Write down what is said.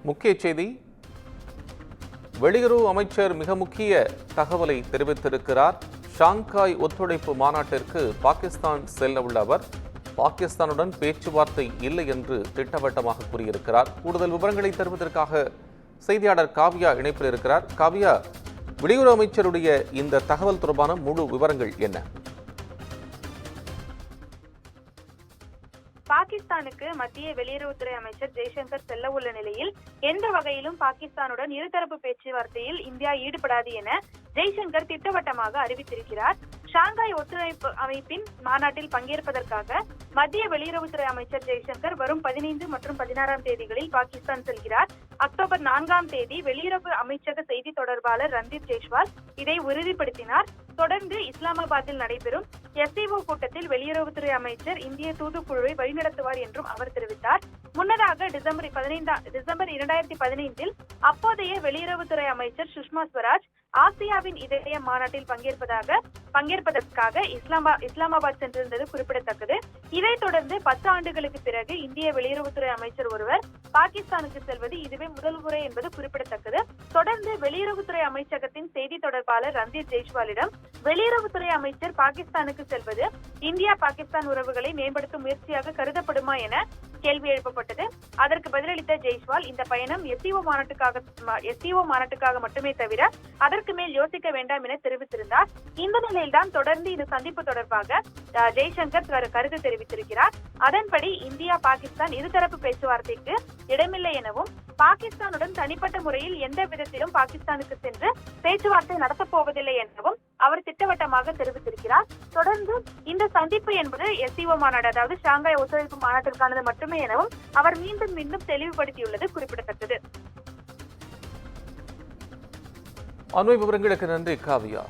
முக்கிய செய்தி. வெளியுறவு அமைச்சர் மிக முக்கிய தகவலை தெரிவித்திருக்கிறார். ஷாங்காய் ஒத்துழைப்பு மாநாட்டிற்கு பாகிஸ்தான் செல்ல உள்ள அவர் பாகிஸ்தானுடன் பேச்சுவார்த்தை இல்லை என்று திட்டவட்டமாக கூறியிருக்கிறார். கூடுதல் விவரங்களை தருவதற்காக செய்தியாளர் காவ்யா இணைப்பில் இருக்கிறார். காவ்யா, வெளியுறவு அமைச்சருடைய இந்த தகவல் தொடர்பான முழு விவரங்கள் என்ன? பாகிஸ்தானுக்கு மத்திய வெளியுறவுத்துறை அமைச்சர் ஜெய்சங்கர் செல்ல உள்ள நிலையில் எந்த வகையிலும் பாகிஸ்தானுடன் இருதரப்பு பேச்சுவார்த்தையில் இந்தியா ஈடுபடாது என ஜெய்சங்கர் திட்டவட்டமாக அறிவித்திருக்கிறார். ஷாங்காய் ஒத்துழைப்பு அமைப்பின் மாநாட்டில் பங்கேற்பதற்காக மத்திய வெளியுறவுத்துறை அமைச்சர் ஜெய்சங்கர் வரும் 15 மற்றும் 16ஆம் தேதிகளில் பாகிஸ்தான் செல்கிறார். அக்டோபர் 4ஆம் தேதி வெளியுறவு அமைச்சக செய்தி தொடர்பாளர் ரந்தீப் ஜெய்ஸ்வால் இதை உறுதிப்படுத்தினார். தொடர்ந்து இஸ்லாமாபாத்தில் நடைபெறும் SCO கூட்டத்தில் வெளியுறவுத்துறை அமைச்சர் இந்திய தூதுக்குழுவை வழிநடத்துவார் என்றும் அவர் தெரிவித்தார். முன்னதாக டிசம்பர் 2015 அப்போதைய வெளியுறவுத்துறை அமைச்சர் சுஷ்மா ஸ்வராஜ் ஆசியாவின் இதய மாநாட்டில் பங்கேற்பதற்காக இஸ்லாமாபாத் சென்றிருந்தது குறிப்பிடத்தக்கது. இதைத் தொடர்ந்து 10 ஆண்டுகளுக்கு பிறகு இந்திய வெளியுறவுத்துறை அமைச்சர் ஒருவர் பாகிஸ்தானுக்கு செல்வது இதுவே முதல் முறை என்பது குறிப்பிடத்தக்கது. தொடர்ந்து வெளியுறவுத்துறை அமைச்சகத்தின் செய்தி தொடர்பாளர் ரந்தீப் ஜெய்ஸ்வாலிடம் வெளியுறவுத்துறை அமைச்சர் பாகிஸ்தானுக்கு செல்வது இந்தியா பாகிஸ்தான் உறவுகளை மேம்படுத்தும் முயற்சியாக கருதப்படுமா என கேள்வி எழுப்பப்பட்டது. அதற்கு பதிலளித்த ஜெய்ஸ்வால் இந்த பயணம் SCO மாநாட்டுக்காக மட்டுமே தவிர அதற்கு மேல் யோசிக்க வேண்டாம் என தெரிவித்திருந்தார். இந்த நிலையில்தான் தொடர்ந்து இந்த சந்திப்பு தொடர்பாக ஜெய்சங்கர் கருத்து தெரிவித்திருக்கிறார். அதன்படி இந்தியா பாகிஸ்தான் இருதரப்பு பேச்சுவார்த்தைக்கு இடமில்லை எனவும் பாகிஸ்தானுடன் தனிப்பட்ட முறையில் எந்த விதத்திலும் பாகிஸ்தானுக்கு சென்று பேச்சுவார்த்தை நடத்தப் போவதில்லை எனவும் அவர் திட்டவட்டமாக தெரிவித்திருக்கிறார். தொடர்ந்து இந்த சந்திப்பு என்பது SCO மாநாடு, அதாவது ஷாங்காய் ஒத்துழைப்பு மாநாட்டிற்கானது மட்டுமே எனவும் அவர் மீண்டும் தெளிவுபடுத்தியுள்ளது குறிப்பிடத்தக்கது. அண்மை விவரங்களுக்கு நன்றி காவ்யா.